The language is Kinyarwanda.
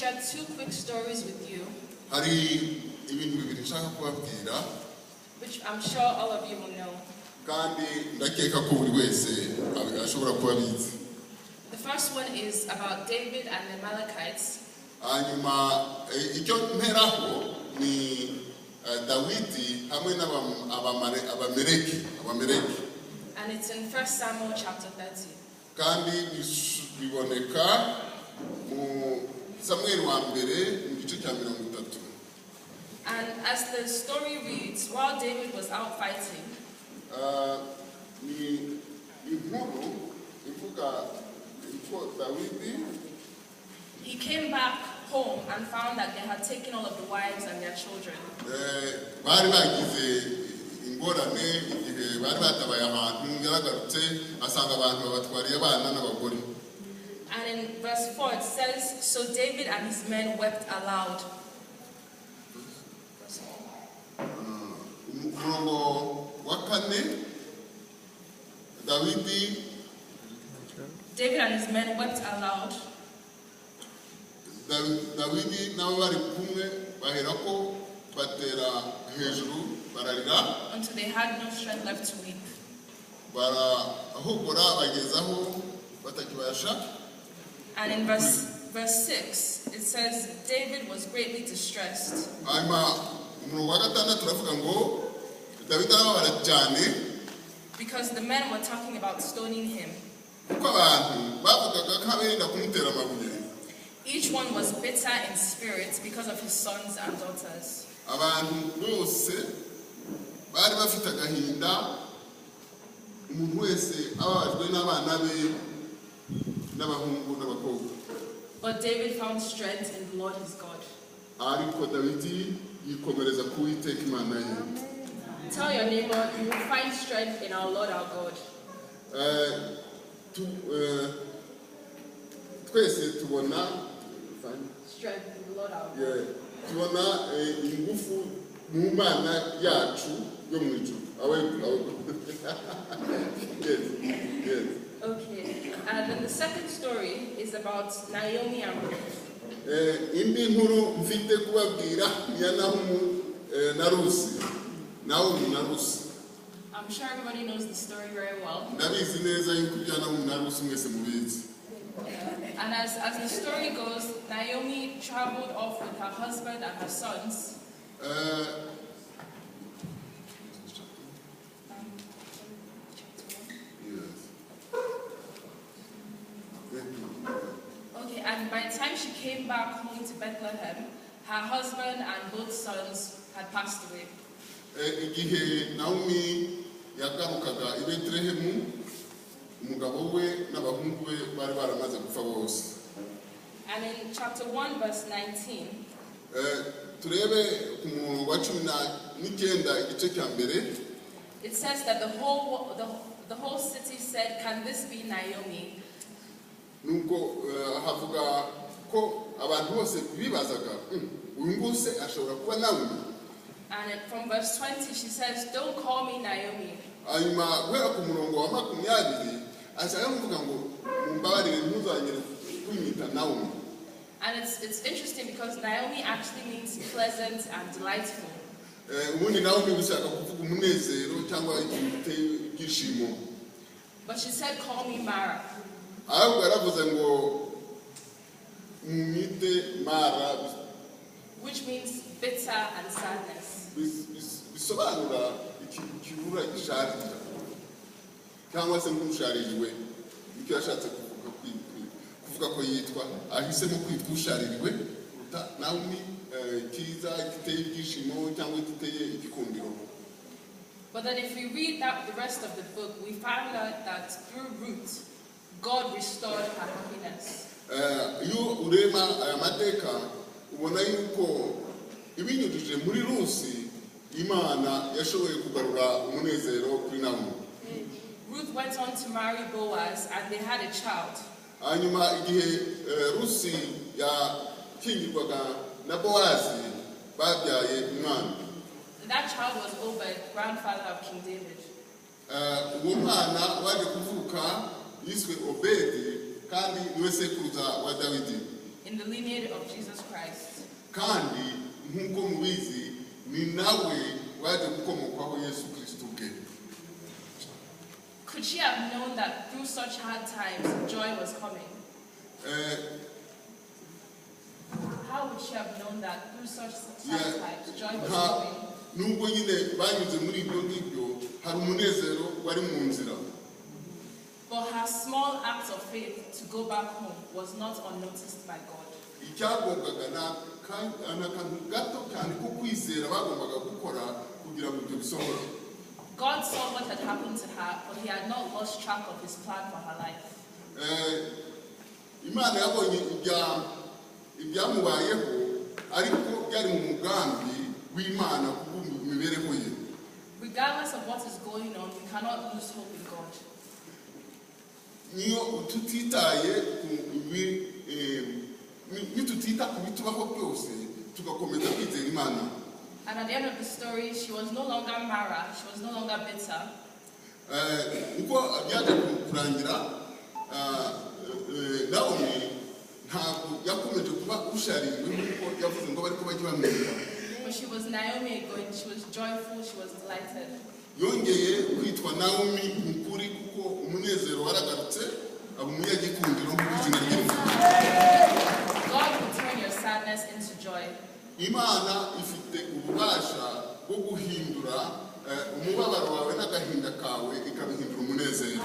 Share two quick stories with you, which I'm sure all of you will know. The first one is about David and the Amalekites. And it's in 1 Samuel chapter 30. And as the story reads, while David was out fighting, he came back home and found that they had taken all of the wives and their children. And in verse 4 it says, so David and his men wept aloud. David and his men wept aloud. Until they had no strength left to weep. And in verse 6, it says, David was greatly distressed. Because the men were talking about stoning him. Each one was bitter in spirit because of his sons and daughters. But David found strength in the Lord his God. Tell your neighbor, you will find strength in our Lord our God. Strength in the Lord our God. Okay, and then the second story is about Naomi and Ruth. I'm sure everybody knows the story very well. And as the story goes, Naomi traveled off with her husband and her sons. Okay, and by the time she came back home to Bethlehem, her husband and both sons had passed away. And in chapter 1 verse 19, it says that the whole city said, can this be Naomi? And from verse 20 she says, don't call me Naomi. And it's interesting because Naomi actually means pleasant and delightful. But she said, call me Mara. Which means bitter and sadness. But then if we read the rest of the book, we find out that through Ruth, God restored her happiness. Ruth went on to marry Boaz and they had a child. That child was Obed, grandfather of King David. in the lineage of Jesus Christ. kandi nkuko mubizi ni nawe waje gukomokwaho Yesu Kristo ubwe. Could she have known that through such hard times joy was coming? How would she have known that through such hard times joy was coming? Nubwo nyine banyuze muri ibyo ngibyo hari umunezero wari mu nzira. But her small act of faith to go back home was not unnoticed by God. Icyagombaga n'akantu gato cyane ko kwizera bagombaga gukora kugira ngo ibyo bisohore. God saw what had happened to her, but he had not lost track of his plan for her life. Imana yabonye ibyamubayeho ariko byari mu mugambi w'Imana ku mibereho ye. Regardless of what is going on, we cannot lose hope in God. Niyo tutitaye nitutita ku bitubaho byose tugakomeza kwizera Imana. And at the end of the story, she was no longer Mara, she was no longer bitter. Uko byaje kurangira Naomi ntabwo yakomeje kuba ushariwe nk'uko yavuze ngo bari kuba bamwita. But she was Naomi again, she was joyful, she was delighted. Yongeye kwitwa Naomi mukuri kuko umunezero waragarutse abumuyagikundiro nk'izina ry'Imana. God will turn your sadness into joy. Imana ifite ububasha bwo guhindura umubabaro wawe n'agahinda kawe ikabihindura umunezero.